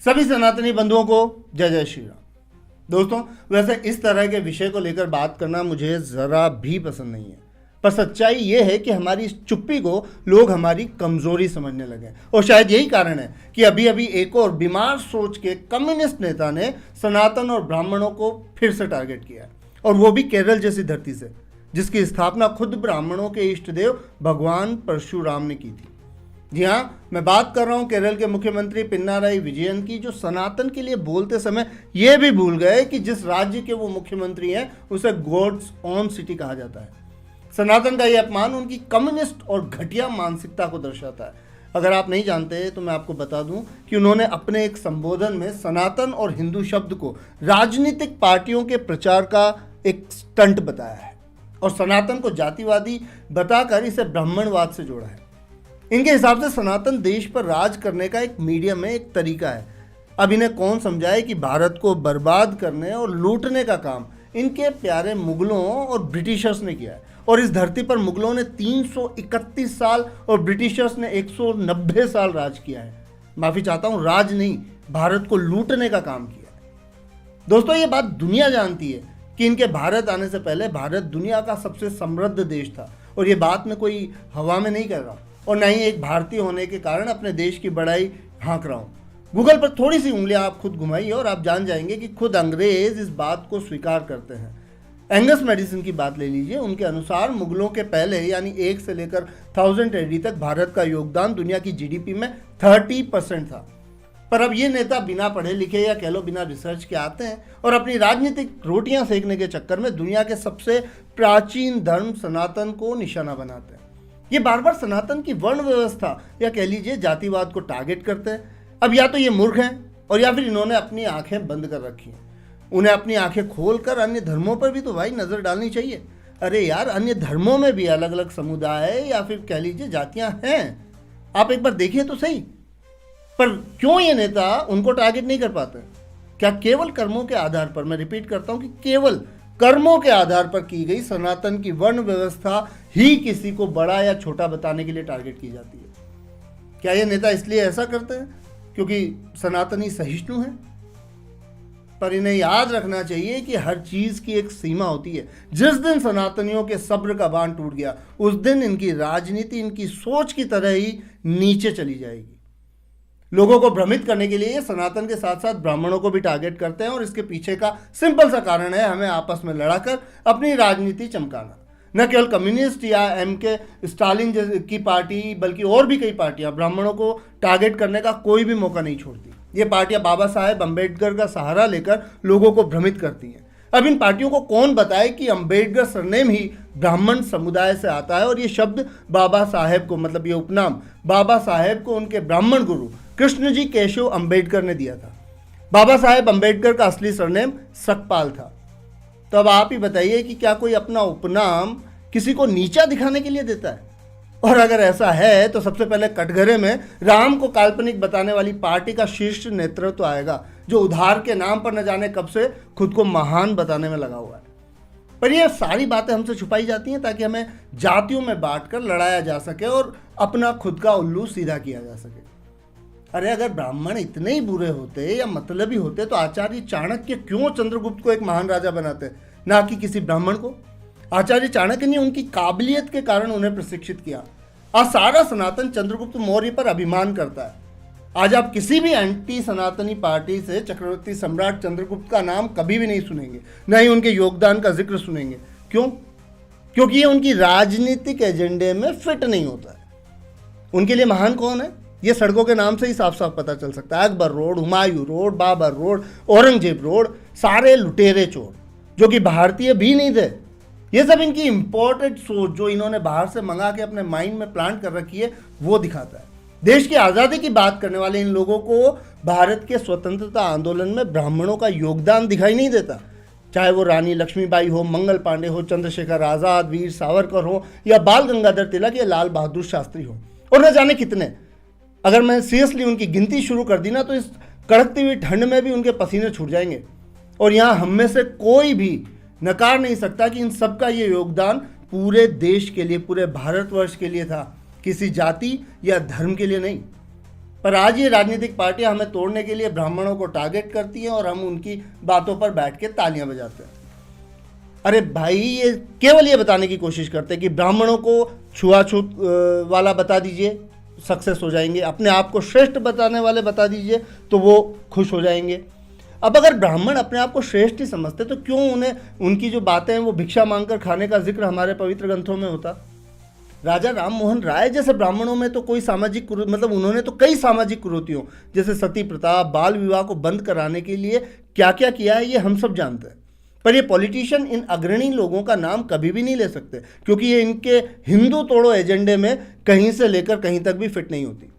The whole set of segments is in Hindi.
सभी सनातनी बंधुओं को जय जय श्री राम। दोस्तों, वैसे इस तरह के विषय को लेकर बात करना मुझे ज़रा भी पसंद नहीं है, पर सच्चाई ये है कि हमारी इस चुप्पी को लोग हमारी कमज़ोरी समझने लगे और शायद यही कारण है कि अभी अभी एक और बीमार सोच के कम्युनिस्ट नेता ने सनातन और ब्राह्मणों को फिर से टारगेट किया है, और वो भी केरल जैसी धरती से, जिसकी स्थापना खुद ब्राह्मणों के इष्ट देव भगवान परशुराम ने की थी। जी हाँ, मैं बात कर रहा हूँ केरल के मुख्यमंत्री पिनाराई विजयन की, जो सनातन के लिए बोलते समय ये भी भूल गए कि जिस राज्य के वो मुख्यमंत्री हैं उसे गॉड्स ओन सिटी कहा जाता है। सनातन का ये अपमान उनकी कम्युनिस्ट और घटिया मानसिकता को दर्शाता है। अगर आप नहीं जानते तो मैं आपको बता दूं कि उन्होंने अपने एक संबोधन में सनातन और हिंदू शब्द को राजनीतिक पार्टियों के प्रचार का एक स्टंट बताया है और सनातन को जातिवादी बताकर इसे ब्राह्मणवाद से जोड़ा है। इनके हिसाब से सनातन देश पर राज करने का एक मीडियम है, एक तरीका है। अब इन्हें कौन समझाए कि भारत को बर्बाद करने और लूटने का काम इनके प्यारे मुगलों और ब्रिटिशर्स ने किया है, और इस धरती पर मुगलों ने 331 साल और ब्रिटिशर्स ने 190 साल राज किया है। माफ़ी चाहता हूँ, राज नहीं, भारत को लूटने का काम किया है। दोस्तों, ये बात दुनिया जानती है कि इनके भारत आने से पहले भारत दुनिया का सबसे समृद्ध देश था, और ये बात मैं कोई हवा में नहीं कर रहा और ना ही एक भारतीय होने के कारण अपने देश की बड़ाई हाँक रहा हूँ। गूगल पर थोड़ी सी उंगलियां आप खुद घुमाइए और आप जान जाएंगे कि खुद अंग्रेज इस बात को स्वीकार करते हैं। एंगस मेडिसिन की बात ले लीजिए, उनके अनुसार मुगलों के पहले यानी 1 से लेकर 1000 AD तक भारत का योगदान दुनिया की GDP में 30% था। पर अब ये नेता बिना पढ़े लिखे या कह लो बिना रिसर्च के आते हैं और अपनी राजनीतिक रोटियां सेकने के चक्कर में दुनिया के सबसे प्राचीन धर्म सनातन को निशाना बनाते हैं। ये बार बार सनातन की वर्ण व्यवस्था या कह लीजिए जातिवाद को टारगेट करते हैं। अब या तो ये मूर्ख हैं और या फिर इन्होंने अपनी आंखें बंद कर रखी हैं। उन्हें अपनी आंखें खोलकर अन्य धर्मों पर भी तो भाई नज़र डालनी चाहिए। अरे यार, अन्य धर्मों में भी अलग अलग समुदाय या फिर कह लीजिए जातियां हैं, आप एक बार देखिए तो सही। पर क्यों ये नेता उनको टारगेट नहीं कर पाते? क्या केवल कर्मों के आधार पर, मैं रिपीट करता हूं कि केवल कर्मों के आधार पर की गई सनातन की वर्ण व्यवस्था ही किसी को बड़ा या छोटा बताने के लिए टारगेट की जाती है? क्या ये नेता इसलिए ऐसा करते हैं क्योंकि सनातनी सहिष्णु हैं? पर इन्हें याद रखना चाहिए कि हर चीज की एक सीमा होती है। जिस दिन सनातनियों के सब्र का बांध टूट गया, उस दिन इनकी राजनीति इनकी सोच की तरह ही नीचे चली जाएगी। लोगों को भ्रमित करने के लिए ये सनातन के साथ साथ ब्राह्मणों को भी टारगेट करते हैं, और इसके पीछे का सिंपल सा कारण है हमें आपस में लड़ाकर अपनी राजनीति चमकाना। न केवल कम्युनिस्ट या MK स्टालिन की पार्टी, बल्कि और भी कई पार्टियां ब्राह्मणों को टारगेट करने का कोई भी मौका नहीं छोड़ती। ये पार्टियां बाबा साहेब अम्बेडकर का सहारा लेकर लोगों को भ्रमित करती हैं। अब इन पार्टियों को कौन बताए कि अम्बेडकर सरनेम ही ब्राह्मण समुदाय से आता है, और ये शब्द बाबा साहेब को, मतलब ये उपनाम बाबा साहेब को उनके ब्राह्मण गुरु कृष्णजी केशव अम्बेडकर ने दिया था। बाबा साहेब अम्बेडकर का असली सरनेम सकपाल था। तो अब आप ही बताइए कि क्या कोई अपना उपनाम किसी को नीचा दिखाने के लिए देता है? और अगर ऐसा है तो सबसे पहले कटघरे में राम को काल्पनिक बताने वाली पार्टी का शीर्ष नेतृत्व आएगा, जो उधार के नाम पर न जाने कब से खुद को महान बताने में लगा हुआ है। पर ये सारी बातें हमसे छुपाई जाती हैं ताकि हमें जातियों में बांटकर लड़ाया जा सके और अपना खुद का उल्लू सीधा किया जा सके। अरे अगर ब्राह्मण इतने ही बुरे होते या मतलबी होते तो आचार्य चाणक्य क्यों चंद्रगुप्त को एक महान राजा बनाते, ना कि किसी ब्राह्मण को? आचार्य चाणक्य ने उनकी काबिलियत के कारण उन्हें प्रशिक्षित किया। आज सारा सनातन चंद्रगुप्त मौर्य पर अभिमान करता है। आज आप किसी भी एंटी सनातनी पार्टी से चक्रवर्ती सम्राट चंद्रगुप्त का नाम कभी भी नहीं सुनेंगे, न ही उनके योगदान का जिक्र सुनेंगे। क्यों? क्योंकि ये उनकी राजनीतिक एजेंडे में फिट नहीं होता है। उनके लिए महान कौन है, ये सड़कों के नाम से ही साफ साफ पता चल सकता है। Akbar road, Humayun road, Babur road, Aurangzeb road, सारे लुटेरे चोर जो कि भारतीय भी नहीं थे। ये सब इनकी इंपोर्टेड सोच जो इन्होंने बाहर से मंगा के अपने माइंड में प्लांट कर रखी है, वो दिखाता है। देश की आज़ादी की बात करने वाले इन लोगों को भारत के स्वतंत्रता आंदोलन में ब्राह्मणों का योगदान दिखाई नहीं देता। चाहे वो रानी लक्ष्मीबाई हो, मंगल पांडे हो, चंद्रशेखर आज़ाद, वीर सावरकर हो, या बाल गंगाधर तिलक या लाल बहादुर शास्त्री हो, और न जाने कितने। अगर मैं सीरियसली उनकी गिनती शुरू कर दी ना तो इस कड़कती हुई ठंड में भी उनके पसीने छूट जाएंगे। और यहाँ हम में से कोई भी नकार नहीं सकता कि इन सब का ये योगदान पूरे देश के लिए, पूरे भारतवर्ष के लिए था, किसी जाति या धर्म के लिए नहीं। पर आज ये राजनीतिक पार्टियां हमें तोड़ने के लिए ब्राह्मणों को टारगेट करती हैं और हम उनकी बातों पर बैठ के तालियां बजाते हैं। अरे भाई, ये केवल ये बताने की कोशिश करते हैं कि ब्राह्मणों को छुआछूत वाला बता दीजिए, सक्सेस हो जाएंगे। अपने आप को श्रेष्ठ बताने वाले बता दीजिए तो वो खुश हो जाएंगे। अब अगर ब्राह्मण अपने आप को श्रेष्ठ ही समझते तो क्यों उन्हें उनकी जो बातें हैं वो भिक्षा मांगकर खाने का जिक्र हमारे पवित्र ग्रंथों में होता। राजा राम मोहन राय जैसे ब्राह्मणों में तो कोई सामाजिक मतलब उन्होंने तो कई सामाजिक कुरीतियों जैसे सती प्रथा, बाल विवाह को बंद कराने के लिए क्या क्या किया है ये हम सब जानते हैं। पर ये पॉलिटिशियन इन अग्रणी लोगों का नाम कभी भी नहीं ले सकते, क्योंकि ये इनके हिंदू तोड़ो एजेंडे में कहीं से लेकर कहीं तक भी फिट नहीं होती।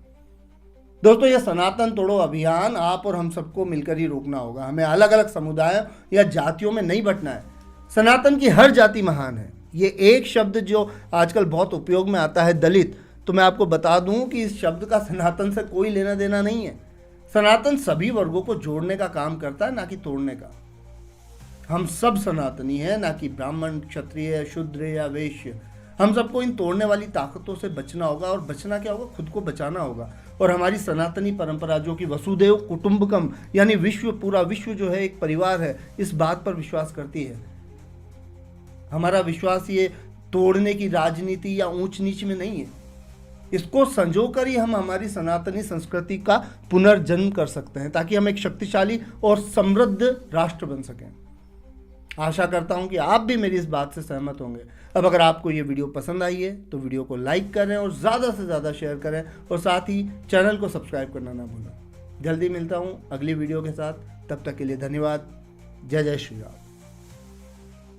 दोस्तों, ये सनातन तोड़ो अभियान आप और हम सबको मिलकर ही रोकना होगा। हमें अलग अलग समुदायों या जातियों में नहीं बंटना है। सनातन की हर जाति महान है। ये एक शब्द जो आजकल बहुत उपयोग में आता है, दलित, तो मैं आपको बता दूं कि इस शब्द का सनातन से कोई लेना देना नहीं है। सनातन सभी वर्गों को जोड़ने का काम करता है, ना कि तोड़ने का। हम सब सनातनी हैं, ना कि ब्राह्मण, क्षत्रिय, शूद्र या वैश्य। हम सबको इन तोड़ने वाली ताकतों से बचना होगा, और बचना क्या होगा, खुद को बचाना होगा। और हमारी सनातनी परंपरा जो कि वसुदेव कुटुंबकम यानी विश्व, पूरा विश्व जो है एक परिवार है, इस बात पर विश्वास करती है। हमारा विश्वास ये तोड़ने की राजनीति या ऊंच नीच में नहीं है। इसको संजोकर ही हम हमारी सनातनी संस्कृति का पुनर्जन्म कर सकते हैं, ताकि हम एक शक्तिशाली और समृद्ध राष्ट्र बन सकें। आशा करता हूं कि आप भी मेरी इस बात से सहमत होंगे। अब अगर आपको ये वीडियो पसंद आई है तो वीडियो को लाइक करें और ज़्यादा से ज़्यादा शेयर करें, और साथ ही चैनल को सब्सक्राइब करना ना भूलें। जल्दी मिलता हूं अगली वीडियो के साथ। तब तक के लिए धन्यवाद। जय जय श्री राम।